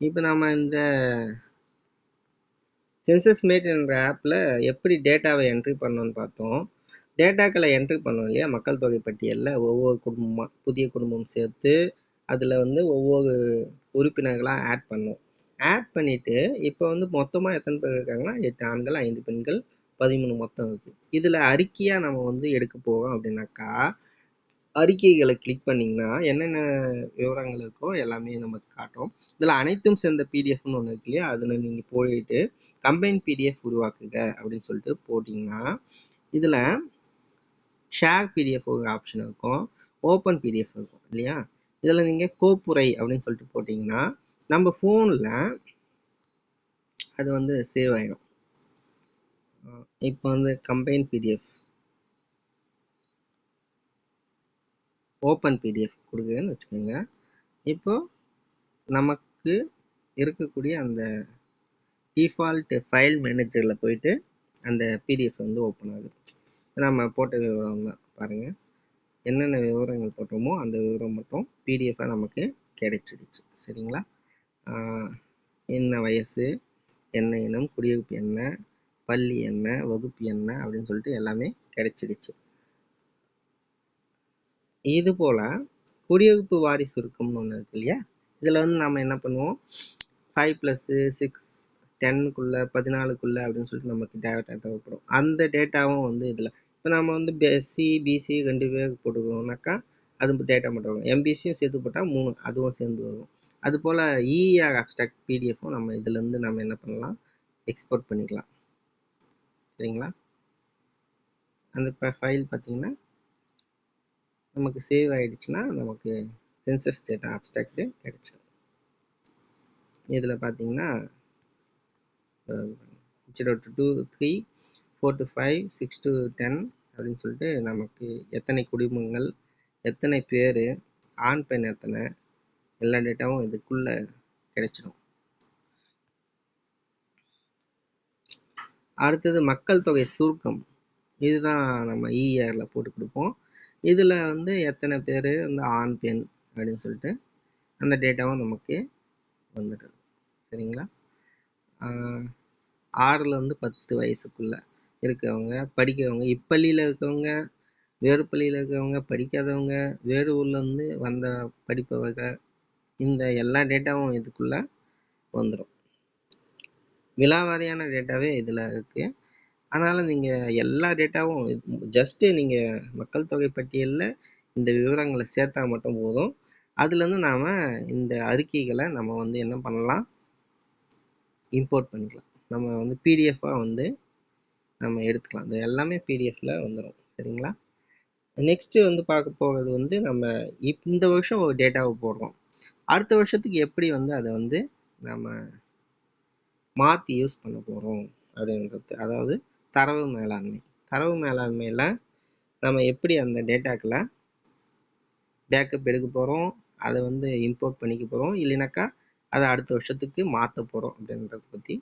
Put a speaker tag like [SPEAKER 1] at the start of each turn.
[SPEAKER 1] இப்போ நம்ம இந்த சென்சஸ் மேட் என்ற ஆப்பில் எப்படி டேட்டாவை என்ட்ரி பண்ணோன்னு பார்த்தோம். டேட்டாக்களை என்ட்ரி பண்ணோம் இல்லையா, மக்கள் தொகை பட்டியலில் ஒவ்வொரு குடும்பமாக புதிய குடும்பம் சேர்த்து அதில் வந்து ஒவ்வொரு உறுப்பினர்களாக ஆட் பண்ணோம். ஆட் பண்ணிவிட்டு இப்போ வந்து மொத்தமாக எத்தனை பேர் இருக்காங்கன்னா 8 ஆண்கள் 5 பெண்கள் 13 மொத்தம் இருக்குது. இதில் அறிக்கையாக நம்ம வந்து எடுக்க போகிறோம் அப்படின்னாக்கா, அறிக்கைகளை கிளிக் பண்ணிங்கன்னா என்னென்ன விவரங்கள் இருக்கோ எல்லாமே நமக்கு காட்டும். இதில் அனைத்தும் சேர்ந்த பிடிஎஃப்னு ஒன்று இருக்கு இல்லையா, அதில் நீங்கள் போயிட்டு கம்பைன் பிடிஎஃப் உருவாக்குக அப்படின்னு சொல்லிட்டு போட்டிங்கன்னா இதில் ஷேர் பிடிஎஃப் ஒரு ஆப்ஷன் இருக்கும், ஓப்பன் பிடிஎஃப் இருக்கும் இல்லையா. இதில் நீங்கள் கோப்புரை அப்படின்னு சொல்லிட்டு போட்டிங்கன்னா நம்ம ஃபோனில் அது வந்து சேவ் ஆகிடும். இப்போ வந்து கம்பைன் பிடிஎஃப் ஓப்பன் பிடிஎஃப் கொடுக்குறேன்னு வச்சுக்கோங்க. இப்போ நமக்கு இருக்கக்கூடிய அந்த டிஃபால்ட் ஃபைல் மேனேஜரில் போயிட்டு அந்த பிடிஎஃப் வந்து ஓப்பன் ஆகுது. நம்ம போட்ட விவரம் தான் பாருங்கள், என்னென்ன விவரங்கள் போட்டோமோ அந்த விவரம் மட்டும் பிடிஎஃபாக நமக்கு கிடைச்சிடுச்சு. சரிங்களா. என்ன வயசு, என்ன இனம், குடியிருப்பு என்ன, பள்ளி என்ன, வகுப்பு என்ன அப்படின்னு சொல்லிட்டு எல்லாமே கிடைச்சிடுச்சு. இது போல் குடியிருப்பு வாரி சுருக்கம்னு ஒன்று இருக்கு இல்லையா, இதில் வந்து நம்ம என்ன பண்ணுவோம், 5+6 10க்குள்ளே 14க்குள்ளே அப்படின்னு சொல்லிட்டு நமக்கு டேட்டா தேவைப்படும். அந்த டேட்டாவும் வந்து இதில் இப்போ நம்ம வந்து எஸ்சி பிசி 2 பேருக்கு போட்டுக்கோனாக்கா அது டேட்டா மட்டும் வரும். எம்பிசியும் சேர்த்து போட்டால் 3 அதுவும் சேர்ந்து வரும். அதுபோல் இஆர் அப்ஸ்ட்ராக்ட் பிடிஎஃப்பும் நம்ம இதுலேருந்து நம்ம என்ன பண்ணலாம், எக்ஸ்போர்ட் பண்ணிக்கலாம். சரிங்களா. அந்த ஃபைல் பார்த்திங்கன்னா நமக்கு சேவ் ஆகிடுச்சுன்னா நமக்கு சென்சஸ் டேட்டா அப்ஸ்ட்ராக்ட் கிடைச்சிடும். இதில் பார்த்தீங்கன்னா 0 to 2 3 4 to 5 6 to 10 அப்படின்னு சொல்லிட்டு நமக்கு எத்தனை குடும்பங்கள், எத்தனை பேர், ஆண் பெண் எத்தனை, எல்லா டேட்டாவும் இதுக்குள்ளே கிடைச்சிடும். அடுத்தது மக்கள் தொகை சுருக்கம், இதுதான் நம்ம இஆரில் போட்டு கொடுப்போம். இதில் வந்து எத்தனை பேர் வந்து ஆண் பெண் அப்படின்னு சொல்லிட்டு அந்த டேட்டாவும் நமக்கு வந்துடுது. சரிங்களா. 6லேருந்து 10 வயசுக்குள்ளே இருக்கிறவங்க, படிக்கிறவங்க, இப்பள்ளியில் இருக்கவங்க, வேறு பள்ளியில் இருக்கிறவங்க, படிக்காதவங்க, வேறு ஊர்லேருந்து வந்த படிப்பவங்க, இந்த எல்லா டேட்டாவும் இதுக்குள்ளே வந்துடும். விலாவாரியான டேட்டாவே இதில் இருக்குது. அதனால் நீங்கள் எல்லா டேட்டாவும் ஜஸ்ட்டு நீங்கள் மக்கள் தொகை பட்டியலில் இந்த விவரங்களை சேர்த்தா மட்டும் போதும். அதுலேருந்து நாம் இந்த அறிக்கைகளை நம்ம வந்து என்ன பண்ணலாம், இம்போர்ட் பண்ணிக்கலாம். நம்ம வந்து பிடிஎஃபாக வந்து நம்ம எடுத்துக்கலாம். இது எல்லாமே பிடிஎஃப்பில் வந்துடும். சரிங்களா. நெக்ஸ்ட்டு வந்து பார்க்க போகிறது வந்து நம்ம இந்த வருஷம் ஒரு டேட்டாவை போடுறோம், அடுத்த வருஷத்துக்கு எப்படி வந்து அதை வந்து நம்ம மாற்றி யூஸ் பண்ண போகிறோம் அப்படின்றது. அதாவது தரவு மேலாண்மையில் நம்ம எப்படி அந்த டேட்டாக்களை பேக்கப் எடுக்க போகிறோம், அதை வந்து இம்போர்ட் பண்ணிக்க போகிறோம், இல்லைனாக்கா அதை அடுத்த வருஷத்துக்கு மாற்ற போகிறோம் அப்படின்றத பற்றி